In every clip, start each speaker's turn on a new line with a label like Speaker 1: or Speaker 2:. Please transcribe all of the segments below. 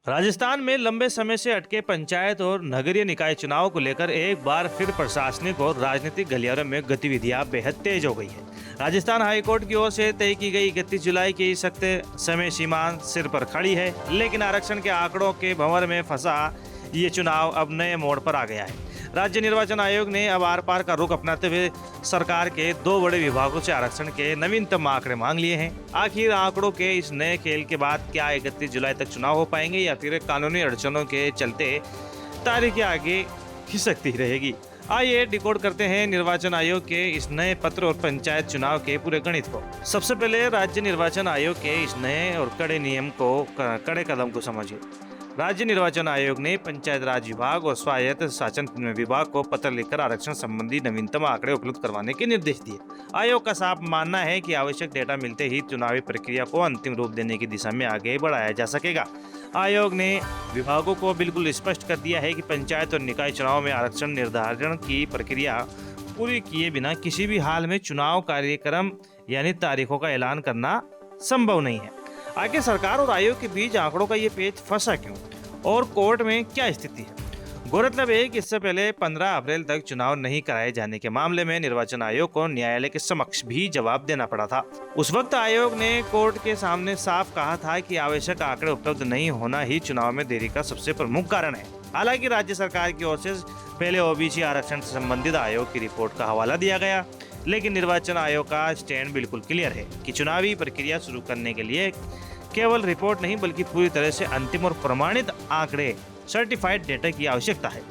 Speaker 1: राजस्थान में लंबे समय से अटके पंचायत और नगरीय निकाय चुनाव को लेकर एक बार फिर प्रशासनिक और राजनीतिक गलियारों में गतिविधियां बेहद तेज हो गई है। राजस्थान हाईकोर्ट की ओर से तय की गई 31 जुलाई की सख्त समय सीमा सिर पर खड़ी है, लेकिन आरक्षण के आंकड़ों के भंवर में फंसा ये चुनाव अब नए मोड़ पर आ गया है। राज्य निर्वाचन आयोग ने अब आर पार का रुख अपनाते हुए सरकार के दो बड़े विभागों से आरक्षण के नवीनतम आंकड़े मांग लिए हैं। आखिर आंकड़ों के इस नए खेल के बाद क्या 31 जुलाई तक चुनाव हो पाएंगे या फिर कानूनी अड़चनों के चलते तारीखें आगे खिसकती रहेगी? आइए डिकोड करते हैं निर्वाचन आयोग के इस नए पत्र और पंचायत चुनाव के पूरे गणित को। सबसे पहले राज्य निर्वाचन आयोग के इस नए और कड़े नियम को, कड़े कदम को समझिए। राज्य निर्वाचन आयोग ने पंचायत राज विभाग और स्वायत्त शासन विभाग को पत्र लिखकर आरक्षण संबंधी नवीनतम आंकड़े उपलब्ध करवाने के निर्देश दिए। आयोग का साफ मानना है कि आवश्यक डेटा मिलते ही चुनावी प्रक्रिया को अंतिम रूप देने की दिशा में आगे बढ़ाया जा सकेगा। आयोग ने विभागों को बिल्कुल स्पष्ट कर दिया है कि पंचायत और निकाय चुनाव में आरक्षण निर्धारण की प्रक्रिया पूरी किए बिना किसी भी हाल में चुनाव कार्यक्रम यानी तारीखों का ऐलान करना संभव नहीं है। आखिर सरकार और आयोग के बीच आंकड़ों का ये पेच फंसा क्यों और कोर्ट में क्या स्थिति है? गौरतलब है कि इससे पहले 15 अप्रैल तक चुनाव नहीं कराए जाने के मामले में निर्वाचन आयोग को न्यायालय के समक्ष भी जवाब देना पड़ा था। उस वक्त आयोग ने कोर्ट के सामने साफ कहा था कि आवश्यक आंकड़े उपलब्ध नहीं होना ही चुनाव में देरी का सबसे प्रमुख कारण है। हालांकि राज्य सरकार की ओर से पहले ओबीसी आरक्षण से संबंधित आयोग की रिपोर्ट का हवाला दिया गया, लेकिन निर्वाचन आयोग का स्टैंड बिल्कुल क्लियर है कि चुनावी प्रक्रिया शुरू करने के लिए केवल रिपोर्ट नहीं बल्कि पूरी तरह से अंतिम और प्रमाणित आंकड़े, सर्टिफाइड डेटा की आवश्यकता है।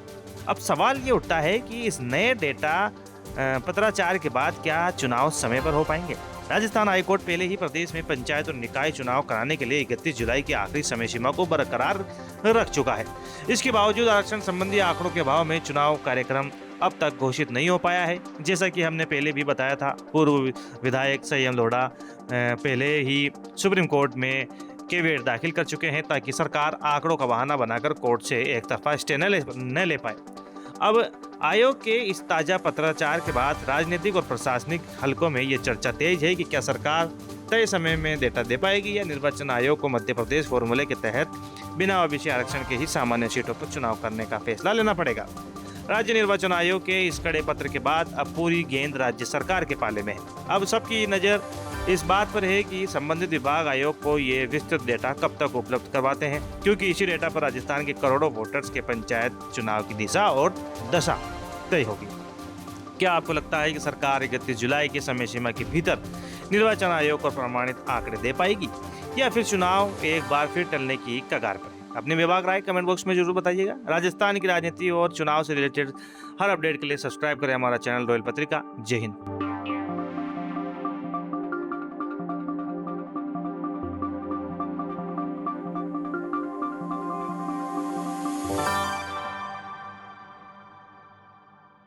Speaker 1: अब सवाल ये उठता है कि इस नए डेटा पत्राचार के बाद क्या चुनाव समय पर हो पाएंगे? राजस्थान हाईकोर्ट पहले ही प्रदेश में पंचायत और निकाय चुनाव कराने के लिए 31 जुलाई की आखिरी समय सीमा को बरकरार रख चुका है। इसके बावजूद आरक्षण संबंधी आंकड़ों के अभाव में चुनाव कार्यक्रम अब तक घोषित नहीं हो पाया है। जैसा कि हमने पहले भी बताया था, पूर्व विधायक संयम लोढ़ा पहले ही सुप्रीम कोर्ट में केवियट दाखिल कर चुके हैं ताकि सरकार आंकड़ों का बहाना बनाकर कोर्ट से एक तरफा स्टे न ले पाए। अब आयोग के इस ताजा पत्राचार के बाद राजनीतिक और प्रशासनिक हलकों में ये चर्चा तेज है कि क्या सरकार तय समय में डेटा दे पाएगी या निर्वाचन आयोग को मध्य प्रदेश फॉर्मूले के तहत बिना ओबीसी आरक्षण के ही सामान्य सीटों पर चुनाव करने का फैसला लेना पड़ेगा। राज्य निर्वाचन आयोग के इस कड़े पत्र के बाद अब पूरी गेंद राज्य सरकार के पाले में है। अब सबकी नजर इस बात पर है कि संबंधित विभाग आयोग को ये विस्तृत डेटा कब तक उपलब्ध करवाते हैं, क्योंकि इसी डेटा पर राजस्थान के करोड़ों वोटर्स के पंचायत चुनाव की दिशा और दशा तय होगी। क्या आपको लगता है कि सरकार 31 जुलाई की समय सीमा के भीतर निर्वाचन आयोग को प्रमाणित आंकड़े दे पाएगी या फिर चुनाव एक बार फिर टलने की कगार पर है? अपने विभाग राय कमेंट बॉक्स में जरूर बताइएगा। राजस्थान की राजनीति और चुनाव से रिलेटेड हर अपडेट के लिए सब्सक्राइब करें हमारा चैनल रॉयल पत्रिका। जय हिंद।